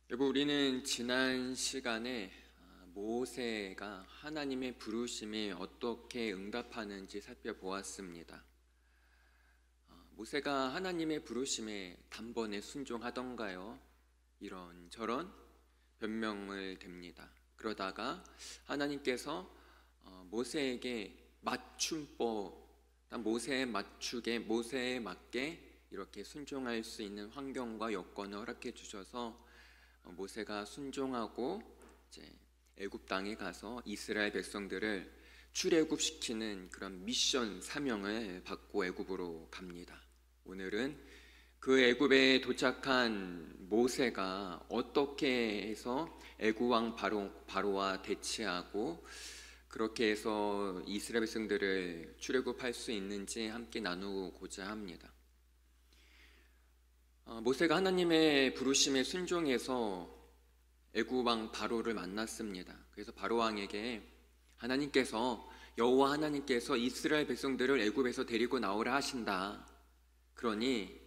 여러분, 우리는 지난 시간에 모세가 하나님의 부르심에 어떻게 응답하는지 살펴보았습니다. 모세가 하나님의 부르심에 단번에 순종하던가요? 이런저런 변명을 댑니다. 그러다가 하나님께서 모세에게 맞춤법, 모세에 맞게 이렇게 순종할 수 있는 환경과 여건을 허락해 주셔서 모세가 순종하고 이제 애굽 땅에 가서 이스라엘 백성들을 출애굽시키는 그런 미션 사명을 받고 애굽으로 갑니다. 오늘은 그 애굽에 도착한 모세가 어떻게 해서 애굽 왕 바로와 대치하고 그렇게 해서 이스라엘 백성들을 출애굽할 수 있는지 함께 나누고자 합니다. 모세가 하나님의 부르심에 순종해서 애굽 왕 바로를 만났습니다. 그래서 바로 왕에게 여호와 하나님께서 이스라엘 백성들을 애굽에서 데리고 나오라 하신다. 그러니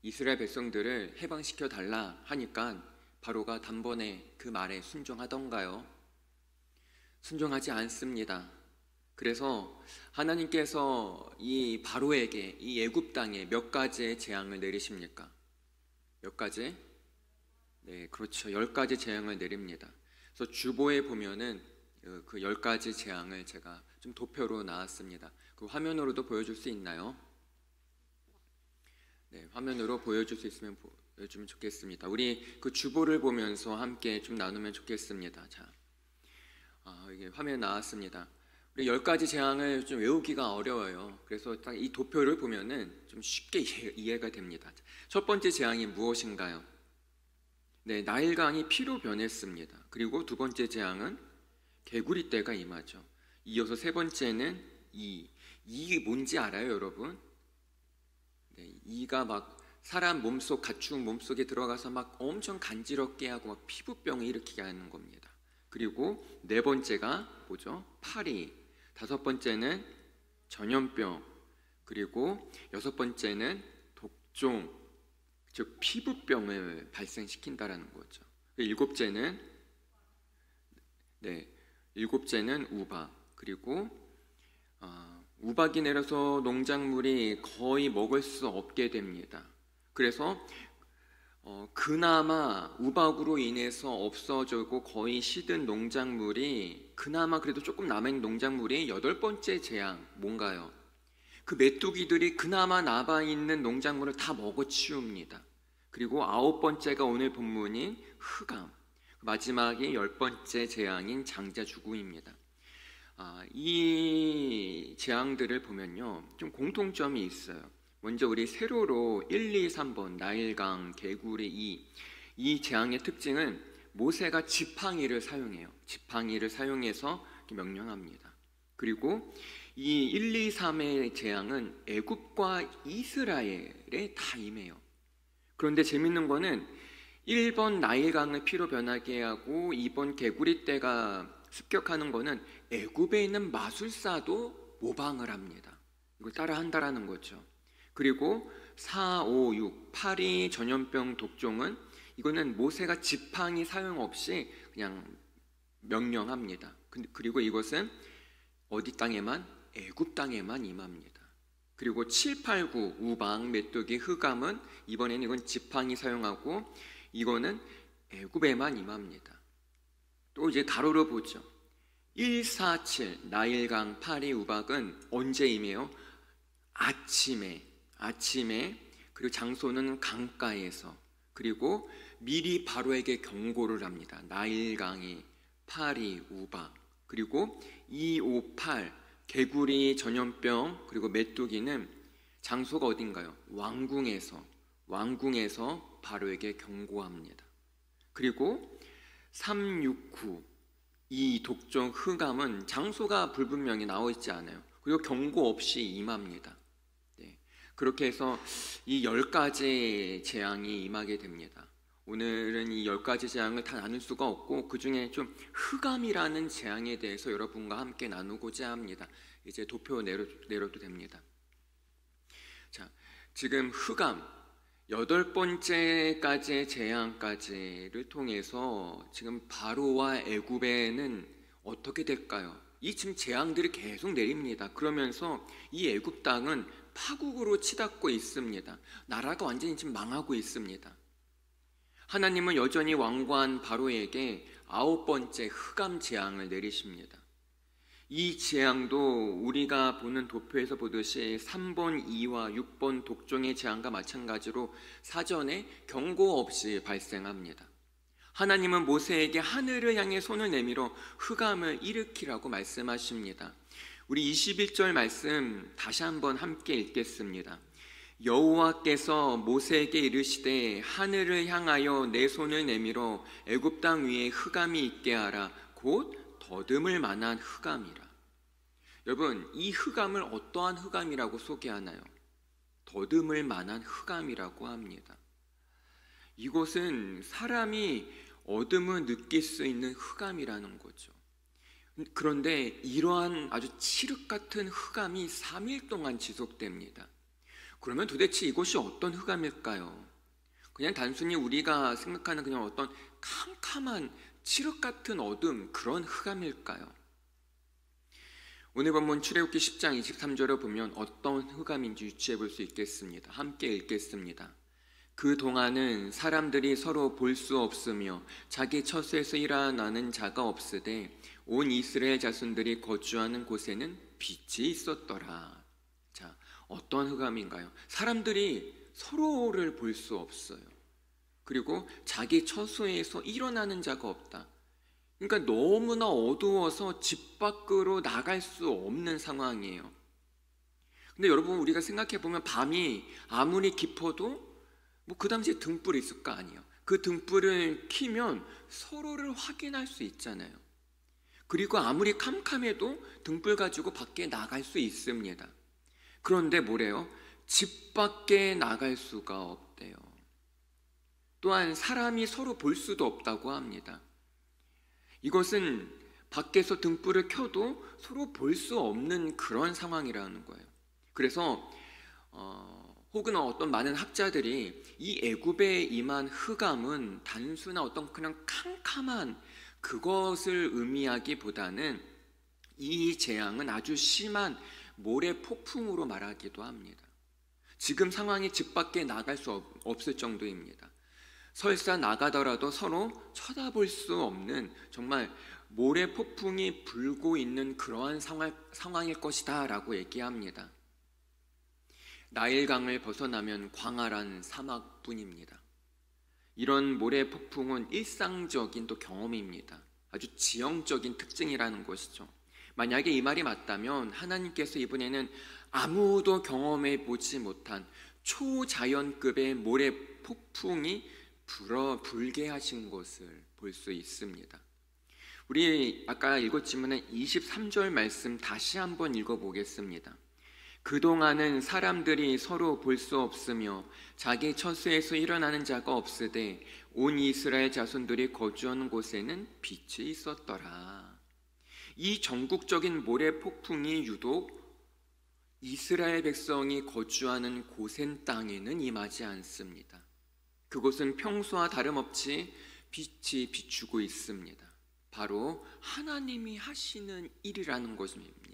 이스라엘 백성들을 해방시켜 달라 하니까 바로가 단번에 그 말에 순종하던가요? 순종하지 않습니다. 그래서 하나님께서 이 바로에게 이 애굽 땅에 몇 가지의 재앙을 내리십니까? 몇 가지? 네, 그렇죠. 10가지 재앙을 내립니다. 그래서 주보에 보면은 그 10가지 재앙을 제가 좀 도표로 나왔습니다. 그 화면으로도 보여줄 수 있나요? 네, 화면으로 보여줄 수 있으면 보여주면 좋겠습니다. 우리 그 주보를 보면서 함께 좀 나누면 좋겠습니다. 자, 이게 화면에 나왔습니다. 우리 10가지 재앙을 좀 외우기가 어려워요. 그래서 딱 이 도표를 보면은 좀 쉽게 이해가 됩니다. 첫 번째 재앙이 무엇인가요? 네, 나일강이 피로 변했습니다. 그리고 두 번째 재앙은 개구리 떼가 임하죠. 이어서 세 번째는 이게 뭔지 알아요, 여러분? 네, 이가 막 사람 몸속, 가축 몸속에 들어가서 막 엄청 간지럽게 하고 막 피부병을 일으키게 하는 겁니다. 그리고 네 번째가 뭐죠? 파리. 다섯 번째는 전염병. 그리고 여섯 번째는 독종, 즉 피부병을 발생시킨다라는 거죠. 일곱째는 우박. 그리고 우박이 내려서 농작물이 거의 먹을 수 없게 됩니다. 그래서 그나마 우박으로 인해서 없어지고 거의 시든 농작물이 그나마 그래도 조금 남은 농작물이 8번째 재앙 뭔가요? 그 메뚜기들이 그나마 남아있는 농작물을 다 먹어치웁니다. 그리고 9번째가 오늘 본문인 흑암, 마지막이 10번째 재앙인 장자주구입니다. 이 재앙들을 보면요 좀 공통점이 있어요. 먼저 우리 세로로 1, 2, 3번 나일강, 개구리, 이 재앙의 특징은 모세가 지팡이를 사용해요. 지팡이를 사용해서 명령합니다. 그리고 이 1, 2, 3의 재앙은 애굽과 이스라엘에 다 임해요. 그런데 재밌는 거는 1번 나일강을 피로 변하게 하고 2번 개구리 떼가 습격하는 거는 애굽에 있는 마술사도 모방을 합니다. 이걸 따라 한다라는 거죠. 그리고 4, 5, 6, 8이 전염병 독종은 이거는 모세가 지팡이 사용 없이 그냥 명령합니다. 그리고 이것은 어디 땅에만? 애굽 땅에만 임합니다. 그리고 7, 8, 9 우박, 메뚜기, 흑암은 이번에는 이건 지팡이 사용하고 이거는 애굽에만 임합니다. 또 이제 가로로 보죠. 1, 4, 7 나일강, 8이 우박은 언제 임해요? 아침에 그리고 장소는 강가에서 그리고 미리 바로에게 경고를 합니다. 나일강이 8이 우박 그리고 2, 5, 8 개구리 전염병 그리고 메뚜기는 장소가 어딘가요? 왕궁에서 바로에게 경고합니다. 그리고 3, 6, 9 이 독종 흑암은 장소가 불분명히 나와 있지 않아요. 그리고 경고 없이 임합니다. 그렇게 해서 이 10가지 재앙이 임하게 됩니다. 오늘은 이 10가지 재앙을 다 나눌 수가 없고 그 중에 좀 흑암이라는 재앙에 대해서 여러분과 함께 나누고자 합니다. 이제 도표 내려도 됩니다. 자, 지금 흑암 8번째까지의 재앙까지를 통해서 지금 바로와 애굽에는 어떻게 될까요? 이 지금 재앙들이 계속 내립니다. 그러면서 이 애굽 땅은 파국으로 치닫고 있습니다. 나라가 완전히 지금 망하고 있습니다. 하나님은 여전히 왕관 바로에게 9번째 흑암 재앙을 내리십니다. 이 재앙도 우리가 보는 도표에서 보듯이 3번, 2와 6번 독종의 재앙과 마찬가지로 사전에 경고 없이 발생합니다. 하나님은 모세에게 하늘을 향해 손을 내밀어 흑암을 일으키라고 말씀하십니다. 우리 21절 말씀 다시 한번 함께 읽겠습니다. 여호와께서 모세에게 이르시되 하늘을 향하여 내 손을 내밀어 애굽 땅 위에 흑암이 있게 하라. 곧 더듬을 만한 흑암이라. 여러분, 이 흑암을 어떠한 흑암이라고 소개하나요? 더듬을 만한 흑암이라고 합니다. 이것은 사람이 어둠을 느낄 수 있는 흑암이라는 거죠. 그런데 이러한 아주 칠흑 같은 흑암이 3일 동안 지속됩니다. 그러면 도대체 이것이 어떤 흑암일까요? 그냥 단순히 우리가 생각하는 그냥 어떤 캄캄한 칠흑 같은 어둠, 그런 흑암일까요? 오늘 본문 출애굽기 10장 23절을 보면 어떤 흑암인지 유추해 볼 수 있겠습니다. 함께 읽겠습니다. 그 동안은 사람들이 서로 볼 수 없으며 자기 처소에서 일어나는 자가 없으되 온 이스라엘 자손들이 거주하는 곳에는 빛이 있었더라. 자, 어떤 흑암인가요? 사람들이 서로를 볼 수 없어요. 그리고 자기 처소에서 일어나는 자가 없다. 그러니까 너무나 어두워서 집 밖으로 나갈 수 없는 상황이에요. 근데 여러분, 우리가 생각해 보면 밤이 아무리 깊어도 뭐 그 당시에 등불이 있을 거 아니에요. 그 등불을 켜면 서로를 확인할 수 있잖아요. 그리고 아무리 캄캄해도 등불 가지고 밖에 나갈 수 있습니다. 그런데 뭐래요? 집 밖에 나갈 수가 없대요. 또한 사람이 서로 볼 수도 없다고 합니다. 이것은 밖에서 등불을 켜도 서로 볼 수 없는 그런 상황이라는 거예요. 그래서 혹은 어떤 많은 학자들이 이 애굽에 임한 흑암은 단순한 어떤 그냥 캄캄한 그것을 의미하기보다는 이 재앙은 아주 심한 모래 폭풍으로 말하기도 합니다. 지금 상황이 집 밖에 나갈 수 없을 정도입니다. 설사 나가더라도 서로 쳐다볼 수 없는 정말 모래 폭풍이 불고 있는 그러한 상황일 것이다 라고 얘기합니다. 나일강을 벗어나면 광활한 사막뿐입니다. 이런 모래 폭풍은 일상적인 또 경험입니다. 아주 지형적인 특징이라는 것이죠. 만약에 이 말이 맞다면 하나님께서 이번에는 아무도 경험해 보지 못한 초자연급의 모래 폭풍이 불게 하신 것을 볼 수 있습니다. 우리 아까 읽었지만 23절 말씀 다시 한번 읽어보겠습니다. 그동안은 사람들이 서로 볼 수 없으며 자기 처소에서 일어나는 자가 없으되 온 이스라엘 자손들이 거주하는 곳에는 빛이 있었더라. 이 전국적인 모래 폭풍이 유독 이스라엘 백성이 거주하는 고센 땅에는 임하지 않습니다. 그곳은 평소와 다름없이 빛이 비추고 있습니다. 바로 하나님이 하시는 일이라는 것입니다.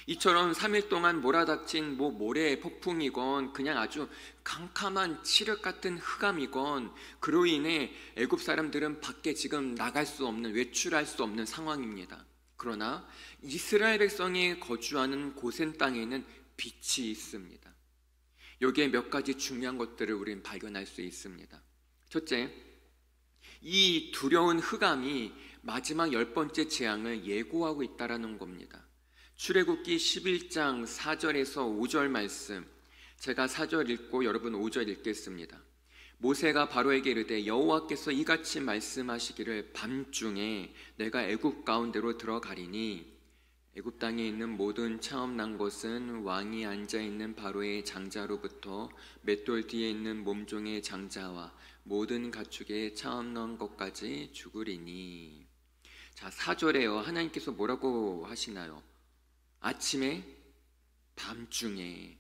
이처럼 3일 동안 몰아닥친 모래의 폭풍이건 그냥 아주 캄캄한 칠흑 같은 흑암이건 그로 인해 애굽 사람들은 밖에 지금 나갈 수 없는, 외출할 수 없는 상황입니다. 그러나 이스라엘 백성이 거주하는 고센 땅에는 빛이 있습니다. 여기에 몇 가지 중요한 것들을 우리는 발견할 수 있습니다. 첫째, 이 두려운 흑암이 마지막 10번째 재앙을 예고하고 있다는 겁니다. 출애굽기 11장 4절에서 5절 말씀, 제가 4절 읽고 여러분 5절 읽겠습니다. 모세가 바로에게 이르되 여호와께서 이같이 말씀하시기를 밤중에 내가 애굽 가운데로 들어가리니 애굽 땅에 있는 모든 처음 난 것은 왕이 앉아 있는 바로의 장자로부터 맷돌 뒤에 있는 몸종의 장자와 모든 가축에 차 없는 것까지 죽으리니. 자, 4절에요. 하나님께서 뭐라고 하시나요? 아침에, 밤중에,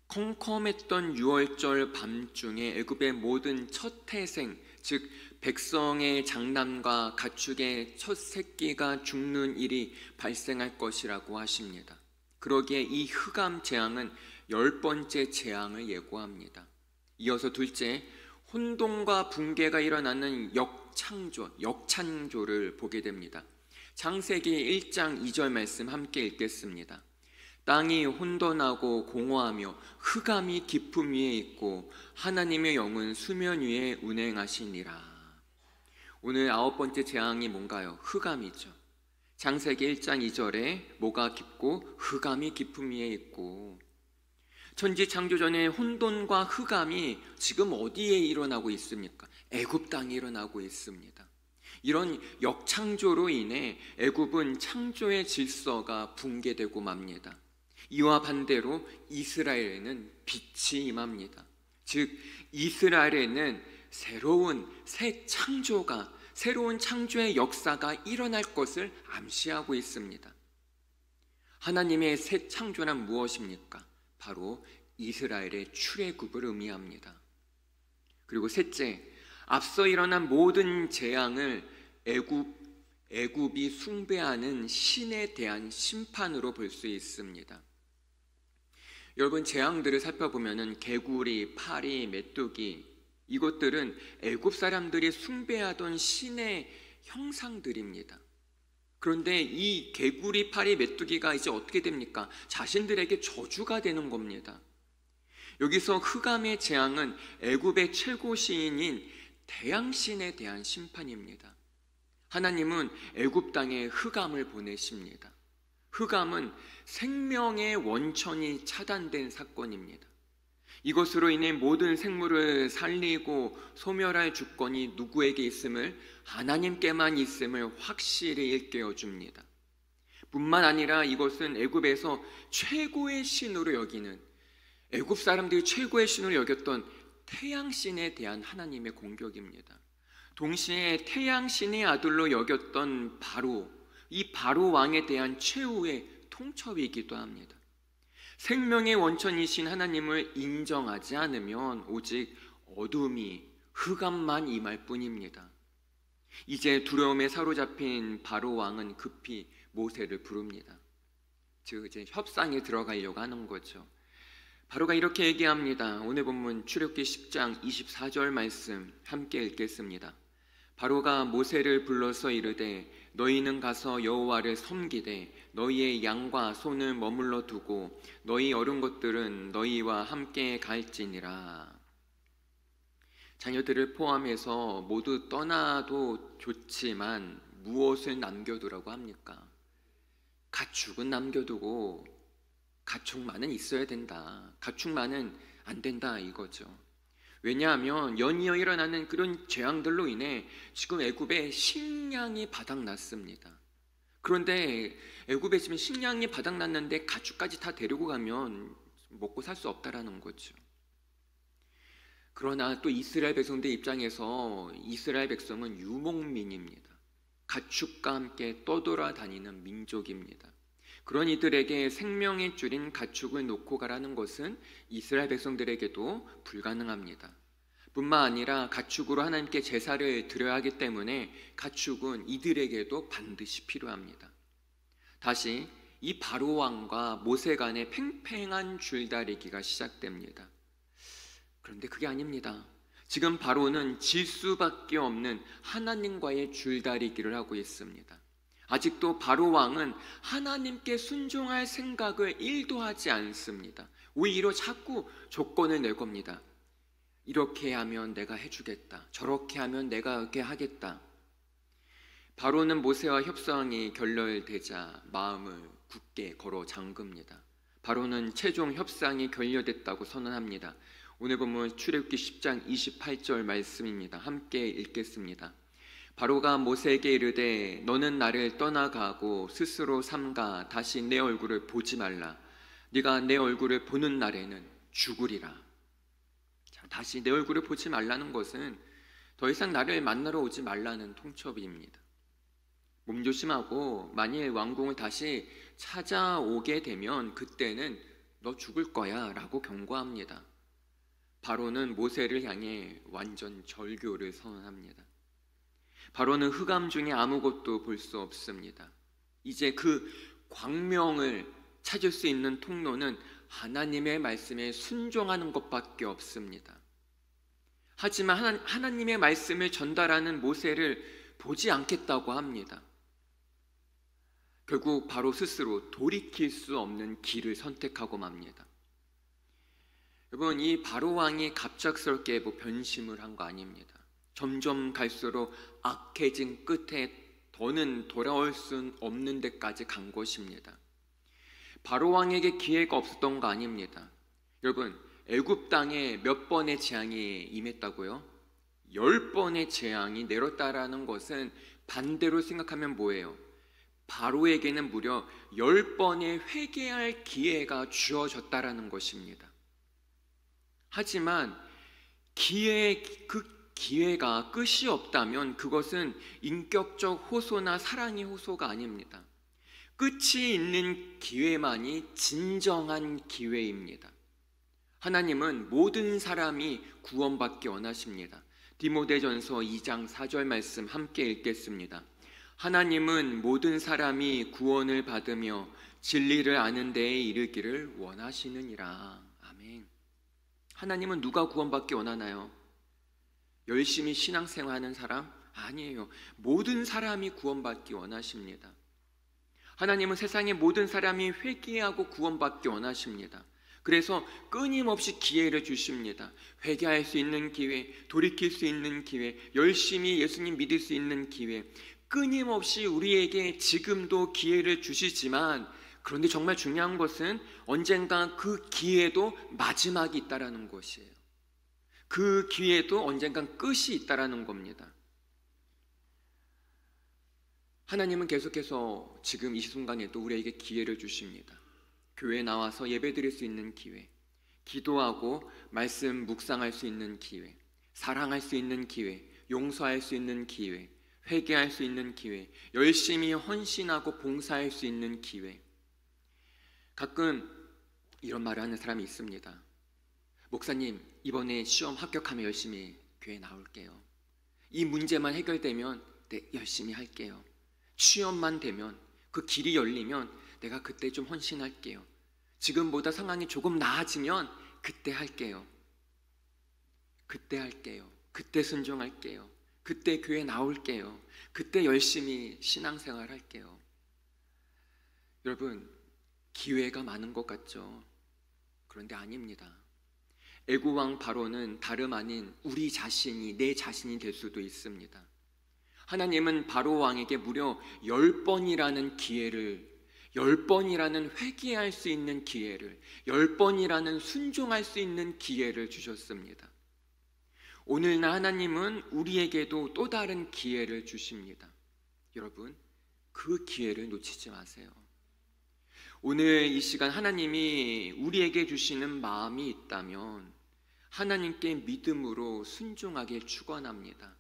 컴컴했던 6월절 밤중에 애굽의 모든 첫 태생, 즉 백성의 장남과 가축의 첫 새끼가 죽는 일이 발생할 것이라고 하십니다. 그러기에 이 흑암 재앙은 10번째 재앙을 예고합니다. 이어서 둘째, 혼돈과 붕괴가 일어나는 역창조를 보게 됩니다. 창세기 1장 2절 말씀 함께 읽겠습니다. 땅이 혼돈하고 공허하며 흑암이 깊음 위에 있고 하나님의 영은 수면 위에 운행하시니라. 오늘 9번째 재앙이 뭔가요? 흑암이죠. 창세기 1장 2절에 뭐가 깊고 흑암이 깊음 위에 있고, 천지 창조 전에 혼돈과 흑암이 지금 어디에 일어나고 있습니까? 애굽 땅에 일어나고 있습니다. 이런 역창조로 인해 애굽은 창조의 질서가 붕괴되고 맙니다. 이와 반대로 이스라엘에는 빛이 임합니다. 즉 이스라엘에는 새로운 새 창조가, 새로운 창조의 역사가 일어날 것을 암시하고 있습니다. 하나님의 새 창조란 무엇입니까? 바로 이스라엘의 출애굽을 의미합니다. 그리고 셋째, 앞서 일어난 모든 재앙을 애굽이 숭배하는 신에 대한 심판으로 볼 수 있습니다. 여러분, 재앙들을 살펴보면 개구리, 파리, 메뚜기, 이것들은 애굽 사람들이 숭배하던 신의 형상들입니다. 그런데 이 개구리, 파리, 메뚜기가 이제 어떻게 됩니까? 자신들에게 저주가 되는 겁니다. 여기서 흑암의 재앙은 애굽의 최고 시인인 태양신에 대한 심판입니다. 하나님은 애굽 땅에 흑암을 보내십니다. 흑암은 생명의 원천이 차단된 사건입니다. 이것으로 인해 모든 생물을 살리고 소멸할 주권이 누구에게 있음을, 하나님께만 있음을 확실히 일깨워 줍니다. 뿐만 아니라 이것은 애굽에서 최고의 신으로 여기는, 애굽 사람들이 최고의 신으로 여겼던 태양신에 대한 하나님의 공격입니다. 동시에 태양신의 아들로 여겼던 바로, 이 바로 왕에 대한 최후의 통첩이기도 합니다. 생명의 원천이신 하나님을 인정하지 않으면 오직 어둠이, 흑암만 임할 뿐입니다. 이제 두려움에 사로잡힌 바로 왕은 급히 모세를 부릅니다. 즉 이제 협상에 들어가려고 하는 거죠. 바로가 이렇게 얘기합니다. 오늘 본문 출애굽기 10장 24절 말씀 함께 읽겠습니다. 바로가 모세를 불러서 이르되 너희는 가서 여호와를 섬기되 너희의 양과 소는 머물러 두고 너희 어린 것들은 너희와 함께 갈지니라. 자녀들을 포함해서 모두 떠나도 좋지만 무엇을 남겨두라고 합니까? 가축은 남겨두고 가축만은 있어야 된다. 가축만은 안 된다 이거죠. 왜냐하면 연이어 일어나는 그런 재앙들로 인해 지금 애굽에 식량이 바닥났습니다. 그런데 애굽에 지금 식량이 바닥났는데 가축까지 다 데리고 가면 먹고 살 수 없다라는 거죠. 그러나 또 이스라엘 백성들 입장에서 이스라엘 백성은 유목민입니다. 가축과 함께 떠돌아다니는 민족입니다. 그런 이들에게 생명의 줄인 가축을 놓고 가라는 것은 이스라엘 백성들에게도 불가능합니다. 뿐만 아니라 가축으로 하나님께 제사를 드려야 하기 때문에 가축은 이들에게도 반드시 필요합니다. 다시 이 바로 왕과 모세 간의 팽팽한 줄다리기가 시작됩니다. 그런데 그게 아닙니다. 지금 바로는 질 수밖에 없는 하나님과의 줄다리기를 하고 있습니다. 아직도 바로 왕은 하나님께 순종할 생각을 1도 하지 않습니다. 오히려 자꾸 조건을 낼 겁니다. 이렇게 하면 내가 해주겠다. 저렇게 하면 내가 이렇게 하겠다. 바로는 모세와 협상이 결렬되자 마음을 굳게 걸어 잠깁니다. 바로는 최종 협상이 결렬됐다고 선언합니다. 오늘 보면 출애굽기 10장 28절 말씀입니다. 함께 읽겠습니다. 바로가 모세에게 이르되 너는 나를 떠나가고 스스로 삼가 다시 내 얼굴을 보지 말라. 네가 내 얼굴을 보는 날에는 죽으리라. 자, 다시 내 얼굴을 보지 말라는 것은 더 이상 나를 만나러 오지 말라는 통첩입니다. 몸조심하고 만일 왕궁을 다시 찾아오게 되면 그때는 너 죽을 거야 라고 경고합니다. 바로는 모세를 향해 완전 절교를 선언합니다. 바로는 흑암 중에 아무것도 볼 수 없습니다. 이제 그 광명을 찾을 수 있는 통로는 하나님의 말씀에 순종하는 것밖에 없습니다. 하지만 하나님의 말씀을 전달하는 모세를 보지 않겠다고 합니다. 결국 바로 스스로 돌이킬 수 없는 길을 선택하고 맙니다. 여러분, 이 바로 왕이 갑작스럽게 변심을 한 거 아닙니다. 점점 갈수록 악해진 끝에 더는 돌아올 수 없는 데까지 간 것입니다. 바로 왕에게 기회가 없었던 거 아닙니다. 여러분, 애굽 땅에 몇 번의 재앙이 임했다고요? 10번의 재앙이 내렸다라는 것은 반대로 생각하면 뭐예요? 바로에게는 무려 10번의 회개할 기회가 주어졌다라는 것입니다. 하지만 그 기회가 끝이 없다면 그것은 인격적 호소나 사랑의 호소가 아닙니다. 끝이 있는 기회만이 진정한 기회입니다. 하나님은 모든 사람이 구원받기 원하십니다. 디모데전서 2장 4절 말씀 함께 읽겠습니다. 하나님은 모든 사람이 구원을 받으며 진리를 아는 데에 이르기를 원하시느니라. 아멘. 하나님은 누가 구원받기 원하나요? 열심히 신앙생활하는 사람? 아니에요. 모든 사람이 구원받기 원하십니다. 하나님은 세상의 모든 사람이 회개하고 구원받기 원하십니다. 그래서 끊임없이 기회를 주십니다. 회개할 수 있는 기회, 돌이킬 수 있는 기회, 열심히 예수님 믿을 수 있는 기회, 끊임없이 우리에게 지금도 기회를 주시지만, 그런데 정말 중요한 것은 언젠가 그 기회도 마지막이 있다라는 것이에요. 그 기회도 언젠간 끝이 있다라는 겁니다. 하나님은 계속해서 지금 이 순간에도 우리에게 기회를 주십니다. 교회에 나와서 예배드릴 수 있는 기회, 기도하고 말씀 묵상할 수 있는 기회, 사랑할 수 있는 기회, 용서할 수 있는 기회, 회개할 수 있는 기회, 열심히 헌신하고 봉사할 수 있는 기회. 가끔 이런 말을 하는 사람이 있습니다. 목사님, 이번에 시험 합격하면 열심히 교회 나올게요. 이 문제만 해결되면 네, 열심히 할게요. 시험만 되면, 그 길이 열리면 내가 그때 좀 헌신할게요. 지금보다 상황이 조금 나아지면 그때 할게요. 그때 할게요. 그때 순종할게요. 그때 교회 나올게요. 그때 열심히 신앙생활 할게요. 여러분, 기회가 많은 것 같죠? 그런데 아닙니다. 애굽 왕 바로는 다름 아닌 우리 자신이, 내 자신이 될 수도 있습니다. 하나님은 바로 왕에게 무려 10번이라는 기회를, 10번이라는 회개할 수 있는 기회를, 10번이라는 순종할 수 있는 기회를 주셨습니다. 오늘날 하나님은 우리에게도 또 다른 기회를 주십니다. 여러분, 그 기회를 놓치지 마세요. 오늘 이 시간 하나님이 우리에게 주시는 마음이 있다면 하나님께 믿음으로 순종하길 축원합니다.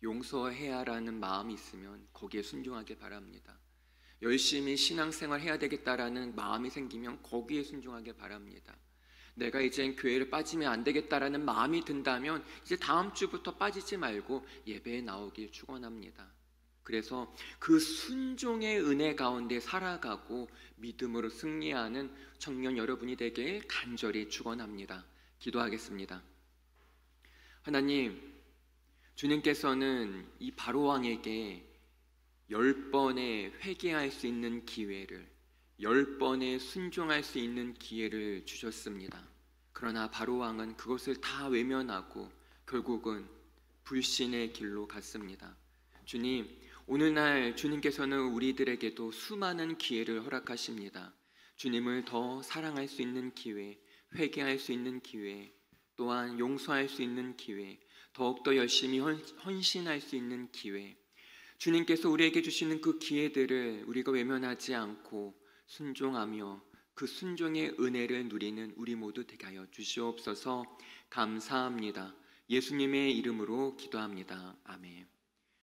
용서해야 하라는 마음이 있으면 거기에 순종하길 바랍니다. 열심히 신앙생활 해야 되겠다라는 마음이 생기면 거기에 순종하길 바랍니다. 내가 이젠 교회를 빠지면 안 되겠다라는 마음이 든다면 이제 다음 주부터 빠지지 말고 예배에 나오길 축원합니다. 그래서 그 순종의 은혜 가운데 살아가고 믿음으로 승리하는 청년 여러분이 되길 간절히 축원합니다. 기도하겠습니다. 하나님, 주님께서는 이 바로왕에게 10번의 회개할 수 있는 기회를, 10번의 순종할 수 있는 기회를 주셨습니다. 그러나 바로왕은 그것을 다 외면하고 결국은 불신의 길로 갔습니다. 주님, 오늘날 주님께서는 우리들에게도 수많은 기회를 허락하십니다. 주님을 더 사랑할 수 있는 기회, 회개할 수 있는 기회, 또한 용서할 수 있는 기회, 더욱더 열심히 헌신할 수 있는 기회, 주님께서 우리에게 주시는 그 기회들을 우리가 외면하지 않고 순종하며 그 순종의 은혜를 누리는 우리 모두 되게 하여 주시옵소서. 감사합니다. 예수님의 이름으로 기도합니다. 아멘.